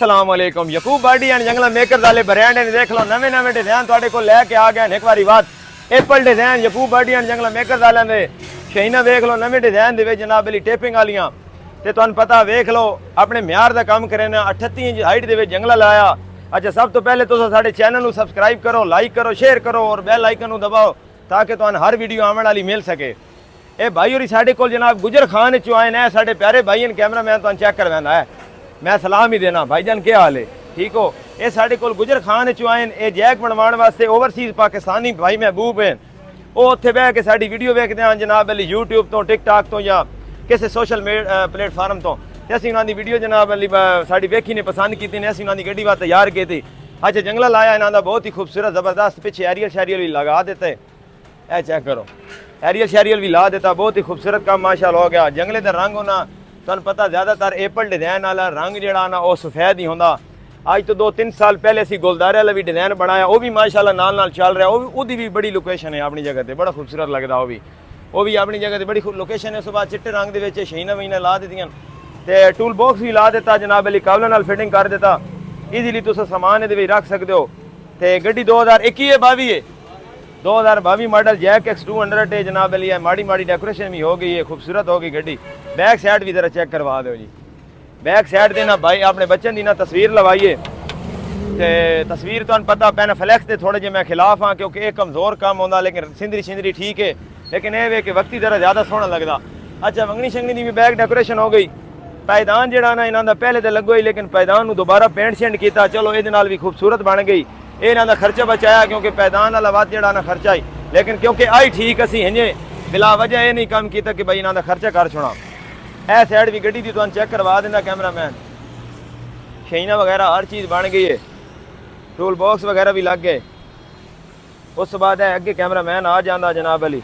अस्सलामुअलैकुम यकूब बाडी एंड जंगला मेकर वाले ब्रांड ने देख लो नवे नवे डिजाइन ਤੁਹਾਡੇ ਕੋਲ ਲੈ ਕੇ ਆ ਗਏ ਇੱਕ ਵਾਰੀ ਬਾਤ एप्पल डिजाइन यकूब बाडी एंड जंगला मेकर वाले ने ਸ਼ਹੀਨਾ ਵੇਖ ਲਓ ਨਵੇਂ ਡਿਜ਼ਾਈਨ ਦੇ ਵਿੱਚ ਜਨਾਬ ਅਲੀ ਟੇਪਿੰਗ ਵਾਲੀਆਂ ਤੇ ਤੁਹਾਨੂੰ ਪਤਾ ਵੇਖ ਲਓ ਆਪਣੇ ਮਿਆਰ ਦਾ ਕੰਮ ਕਰੇ ਨਾ 38 ਇੰਚ ਹਾਈਟ ਦੇ ਵਿੱਚ ਜੰਗਲਾ ਲਾਇਆ। ਅੱਛਾ ਸਭ ਤੋਂ ਪਹਿਲੇ ਤੁਸੀਂ ਸਾਡੇ ਚੈਨਲ ਨੂੰ ਸਬਸਕ੍ਰਾਈਬ ਕਰੋ, ਲਾਈਕ ਕਰੋ, ਸ਼ੇਅਰ ਕਰੋ ਔਰ ਬੈਲ ਆਈਕਨ ਨੂੰ ਦਬਾਓ ਤਾਂ ਕਿ ਤੁਹਾਨੂੰ ਹਰ ਵੀਡੀਓ ਆਉਣ ਵਾਲੀ ਮਿਲ ਸਕੇ। ਇਹ ਭਾਈ ਹੋਰੀ ਸਾਡੇ ਕੋਲ ਜਨਾਬ ਗੁਜਰ ਖਾਨ ਚੋਂ ਆਏ ਨੇ ਸਾਡੇ ਪਿਆਰੇ ਭਾਈ ਨੇ ਕੈਮਰਾਮੈਨ ਤੁਹਾਨੂੰ ਚੈੱਕ ਕਰਵਾਉਂਦਾ ਹੈ। मैं सलाम ही देना भाईजान क्या हाल है ठीक हो। ये साढ़े कोल गुजर खान चो आए ये जैक बनवाने वास्ते ओवरसीज पाकिस्तानी भाई महबूब हैं वो उत्थे बह के साड़ी वीडियो वेखते हैं जनाब अली यूट्यूब तो टिकटॉक तो या किसी सोशल प्लेटफार्म तो असीं उन्होंने वीडियो जनाब अली साड़ी वेखी ने पसंद की ने असीं उन्होंने गड्डी वास्ते तैयार की थी। अच्छा जंगला लाया इन्हों का बहुत ही खूबसूरत ज़बरदस्त पिछे एरियल शैरियल भी लगा देते ए चेक करो एरियल शैरियल भी ला देता बहुत ही खूबसूरत काम माशाअल्लाह हो गया। जंगले का रंग होना ਤੁਹਾਨੂੰ ਪਤਾ ਜ਼ਿਆਦਾਤਰ ਐਪਲ ਡਿਜ਼ਾਈਨ ਵਾਲਾ ਰੰਗ ਜਿਹੜਾ ਨਾ ਉਹ ਸਫੈਦ ਹੀ ਹੁੰਦਾ। ਅੱਜ ਤੋਂ 2-3 ਸਾਲ ਪਹਿਲੇ ਅਸੀਂ ਗੁਲਦਾਰੇ ਵਾਲਾ ਵੀ ਡਿਜ਼ਾਈਨ ਬਣਾਇਆ ਉਹ ਵੀ ਮਾਸ਼ਾਅੱਲਾ ਨਾਲ ਨਾਲ ਚੱਲ ਰਿਹਾ। ਉਹਦੀ ਵੀ ਬੜੀ ਲੋਕੇਸ਼ਨ ਹੈ ਆਪਣੀ ਜਗ੍ਹਾ ਤੇ ਬੜਾ ਖੂਬਸੂਰਤ ਲੱਗਦਾ ਉਹ ਵੀ ਆਪਣੀ ਜਗ੍ਹਾ ਤੇ ਬੜੀ ਲੋਕੇਸ਼ਨ ਹੈ। ਉਸ ਤੋਂ ਬਾਅਦ ਚਿੱਟੇ ਰੰਗ ਦੇ ਵਿੱਚ ਸ਼ਹੀਨਾ ਵਹੀਨਾ ਲਾ ਦਿੱਤੀਆਂ ਤੇ ਟੂਲ ਬਾਕਸ ਵੀ ਲਾ ਦਿੱਤਾ ਜਨਾਬ ਅਲੀ ਕਾਬਲਾਂ ਨਾਲ ਫਿਟਿੰਗ ਕਰ ਦਿੱਤਾ ਈਜ਼ੀਲੀ ਤੁਸੀਂ ਸਮਾਨ ਇਹਦੇ ਵਿੱਚ ਰੱਖ ਸਕਦੇ ਹੋ। ਤੇ ਗੱਡੀ 2021 ਹੈ 22 ਹੈ 2022 मॉडल जैक X200 है जनाब अली है। माड़ी माड़ी डेकोरेशन भी हो गई है खूबसूरत हो गई गड्डी। बैक साइड भी जरा चेक करवा दो जी बैक साइड देना भाई अपने बच्चों की ना तस्वीर लवाइए तो तस्वीर तो पता पैन फ्लैक्स के थोड़े जे मैं खिलाफ हाँ क्योंकि एक कमज़ोर काम होता लेकिन सिंदरी शिंदरी ठीक है लेकिन ये कि वक्ती जरा ज़्यादा सोहना लगता। अच्छा वंगनी शंगनी की भी बैक डेकोरेशन हो गई। पैदान जरा ना इन्हों का पहले तो लगो ही लेकिन पैदान दोबारा पेंट शेंट किया चलो ये भी खूबसूरत बन गई। इन्हों का खर्चा बचाया क्योंकि पैदान वाला वध जरा ना खर्चा ही लेकिन क्योंकि आई ठीक असी इंजे बिला वजह ये नहीं काम किया कि भाई इन्हों का खर्चा कर छोड़ा। ए साइड भी गड्डी की तुम चेक करवा देना कैमरामैन शहीना वगैरह हर चीज़ बन गई है टूल बॉक्स वगैरह भी लग गए। उस बाद है अगे कैमरामैन आ जाता जनाब अली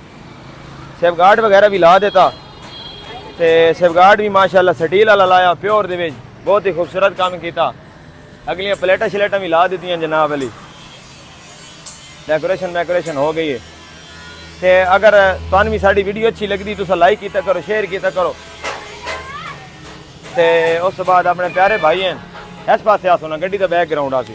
सेफगार्ड वगैरह भी ला देता तो सेफगार्ड भी माशाल्लाह स्टील वाला लाया प्योर दे बहुत ही खूबसूरत काम किया। अगलियाँ प्लेटा शलेटा भी ला दी जनाब अली डेकोरेशन हो गई है। तो अगर तुम भी साड़ी वीडियो अच्छी लगती तो लाइक किया करो शेयर किया करो। तो उस बाद अपने प्यारे भाई हैं इस पास आ सुना गड्डी का बैकग्राउंड आसी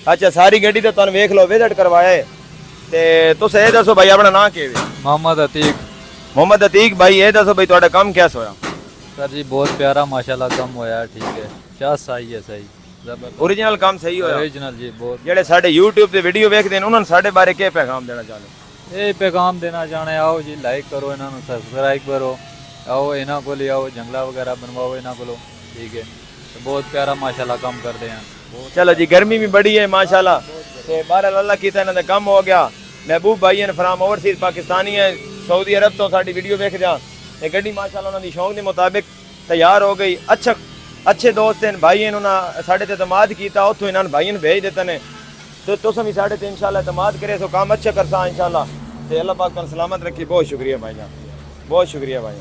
अच्छा सारी गड्डी तो तुम वेख लो विजिट करवाए तो तुम ये दसो भाई अपना नाम क्या है? मोहम्मद अतीक भाई ये दसो भाई तुहाडा काम कैसा होया? सर जी बहुत प्यारा माशाल्लाह काम होया ठीक है क्या सही है सही ओरिजिनल काम सही होया ओरिजिनल जी बहुत जेड़े साडे YouTube ते वीडियो देखदे ने उन्हां साडे बारे क्या पैगाम देना चाहते? ये पैगाम देना चाहने आओ जी लाइक करो इन्हों सब्सक्राइब करो आओ इन्हों को आओ जंगला वगैरह बनवाओ इन्हों को ठीक है तो बहुत प्यारा माशाल्लाह काम करते हैं। चलो जी गर्मी भी बड़ी है माशाल्लाह ते बाहर अल्लाह कीता इन्हां दा काम हो गया। महबूब भाई ने फ्राम ओवरसीज पाकिस्तानी है सऊदी अरब तो साडी वीडियो देख जा ते गड्डी माशाल्लाह उन्हां दी शौक के मुताबिक तैयार हो गई। अच्छे दोस्त हैं भाई इन्होंने साढ़े ते एतमाद किया उतों इन्होंने भाई ने भेज देते हैं तो तुम भी साढ़े ते इंशाल्लाह एतमाद करे सो काम अच्छा करसा इंशाल्लाह ते अल्लाह पाक तुम सलामत रखी। बहुत शुक्रिया भाईजान बहुत शुक्रिया भाई।